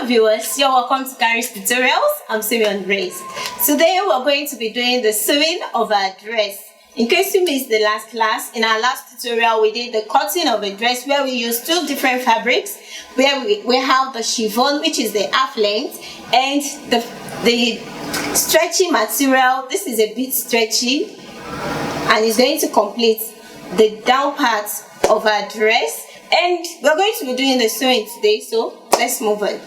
Hello viewers, you're welcome to Kharis Tutorials. I'm Simeon. Today we're going to be doing the sewing of our dress. In case you missed the last class, in our last tutorial we did the cutting of a dress where we used two different fabrics, where we have the chiffon, which is the half length, and the stretchy material. This is a bit stretchy and it's going to complete the down part of our dress, and we're going to be doing the sewing today, so let's move on.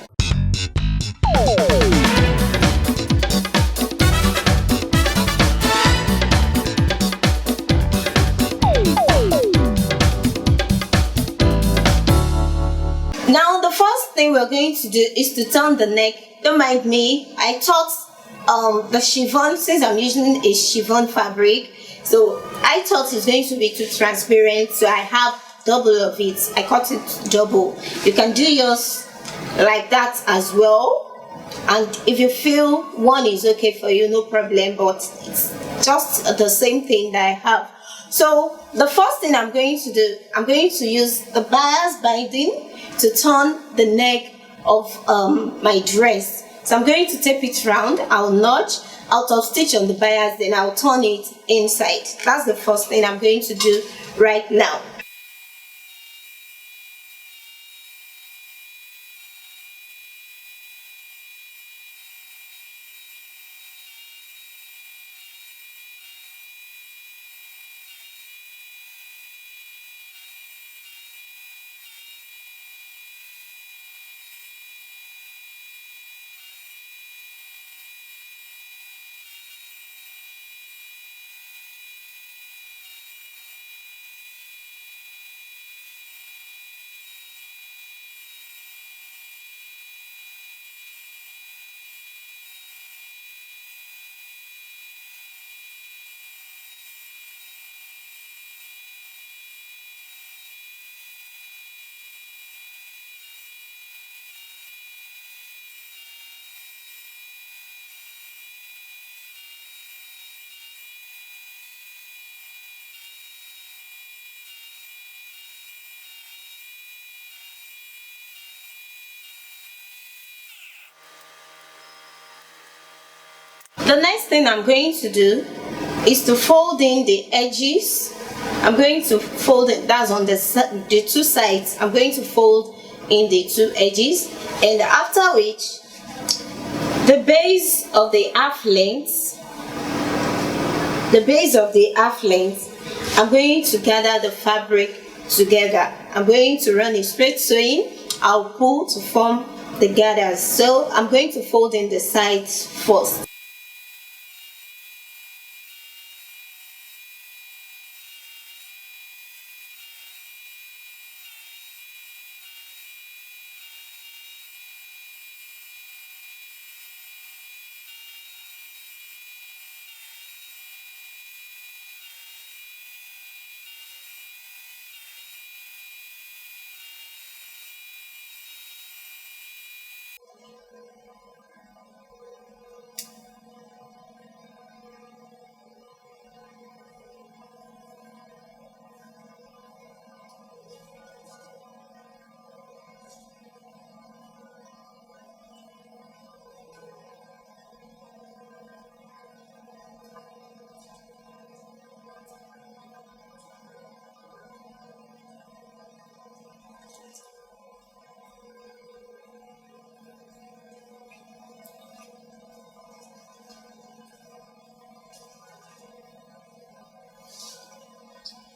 Now the first thing we're going to do is to turn the neck. Don't mind me, I thought the chiffon, since I'm using a chiffon fabric, so I thought it's going to be too transparent, so I have double of it. I cut it double. You can do yours like that as well, and if you feel one is okay for you, no problem, but it's just the same thing that I have. So the first thing I'm going to do, I'm going to use the bias binding to turn the neck of my dress. So I'm going to tape it round. I'll notch out of stitch on the bias, then I'll turn it inside. That's the first thing I'm going to do right now. The next thing I'm going to do is to fold in the edges. I'm going to fold it, that's on the two sides. I'm going to fold in the two edges, and after which the base of the half length, I'm going to gather the fabric together. I'm going to run a straight sewing. I'll pull to form the gathers. So I'm going to fold in the sides first.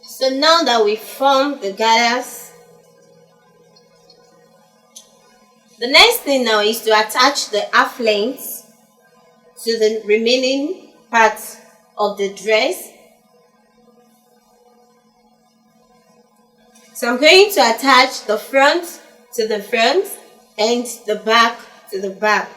So now that we formed the gathers, the next thing now is to attach the half length to the remaining part of the dress. So I'm going to attach the front to the front and the back to the back.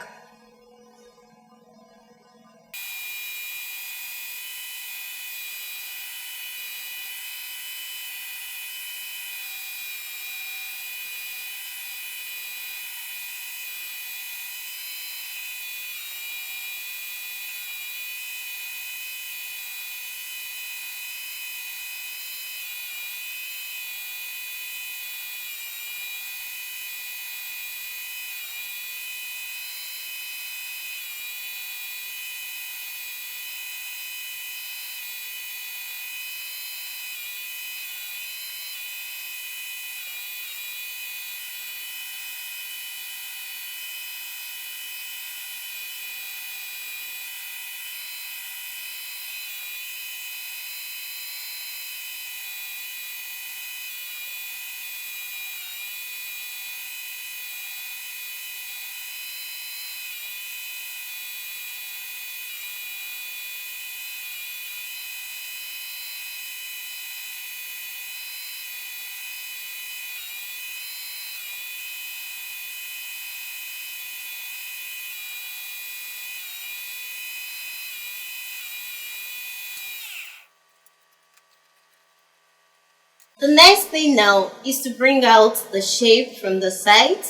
The next thing now is to bring out the shape from the side.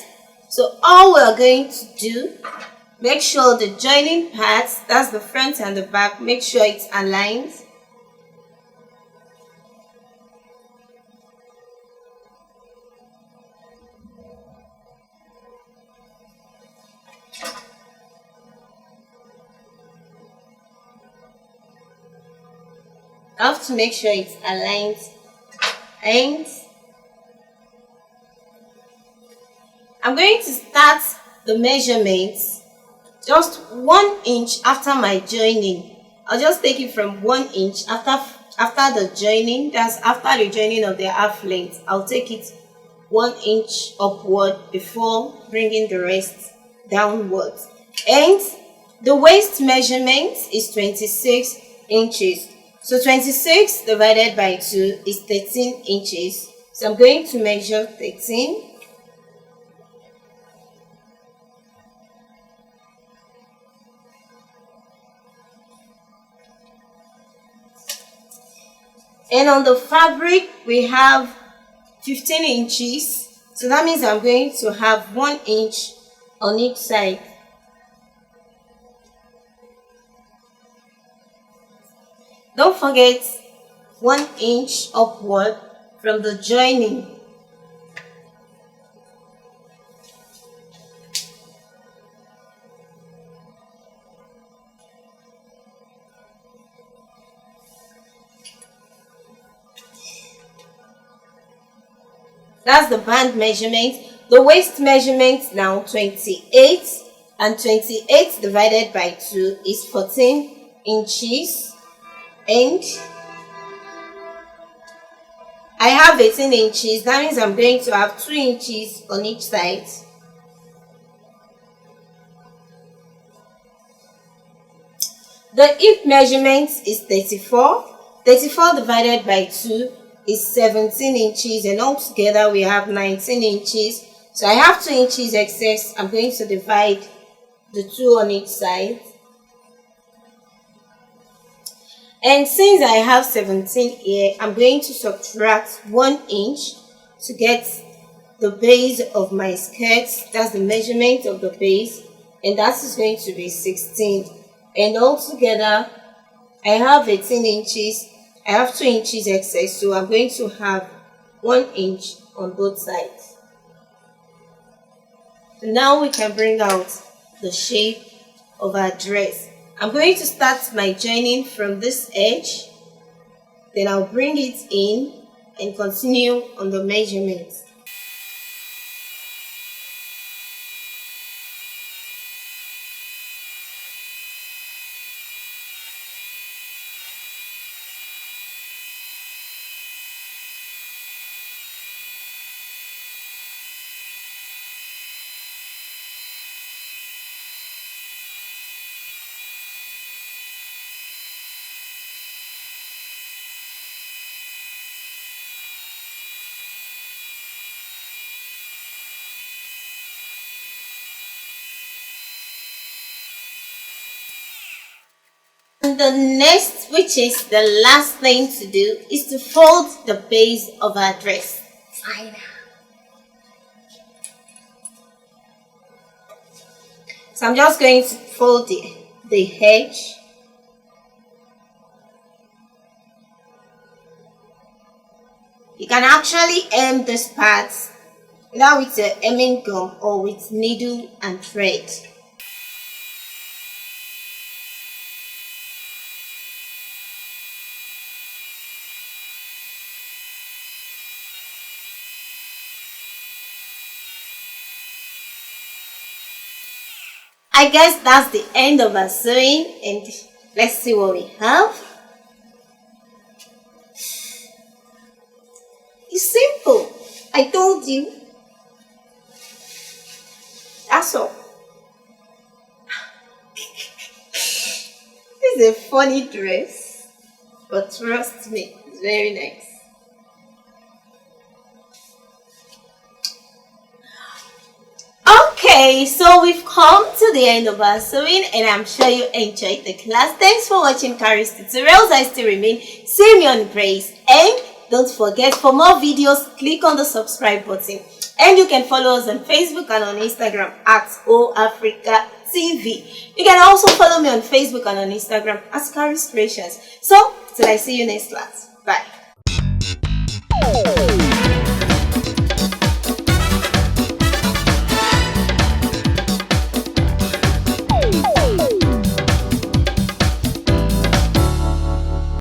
So all we're going to do, make sure the joining parts, that's the front and the back, make sure it's aligned. I have to make sure it's aligned, and I'm going to start the measurements just 1 inch after my joining. I'll just take it from 1 inch after the joining. That's after the joining of the half length. I'll take it 1 inch upward before bringing the rest downwards. And the waist measurement is 26 inches. So 26 divided by 2 is 13 inches. So I'm going to measure 13. And on the fabric, we have 15 inches. So that means I'm going to have 1 inch on each side. Don't forget 1 inch upward from the joining. That's the band measurement. The waist measurement now 28, and 28 divided by 2 is 14 inches. And I have 18 inches. That means I'm going to have 2 inches on each side. The hip measurement is 34. 34 divided by 2 is 17 inches, and altogether we have 19 inches. So I have 2 inches excess. I'm going to divide the 2 on each side. And since I have 17 here, I'm going to subtract 1 inch to get the base of my skirt. That's the measurement of the base, and that is going to be 16. And altogether, I have 18 inches. I have 2 inches excess, so I'm going to have 1 inch on both sides. So now we can bring out the shape of our dress. I'm going to start my joining from this edge, then I'll bring it in and continue on the measurements. And the next, which is the last thing to do, is to fold the base of our dress. So I'm just going to fold the edge. You can actually hem this part either with a hemming gum or with needle and thread. I guess that's the end of our sewing, and let's see what we have. It's simple. I told you. That's all. This is a funny dress, but trust me, it's very nice. Okay, so we've come to the end of our sewing, and I'm sure you enjoyed the class. Thanks for watching Kharis Tutorials. I still remain Simeon Brace, and Don't forget, for more videos, click on the subscribe button. And you can follow us on Facebook and on Instagram at Africa TV. You can also follow me on Facebook and on Instagram as Kharis Kreations. So, till I see you next class. Bye.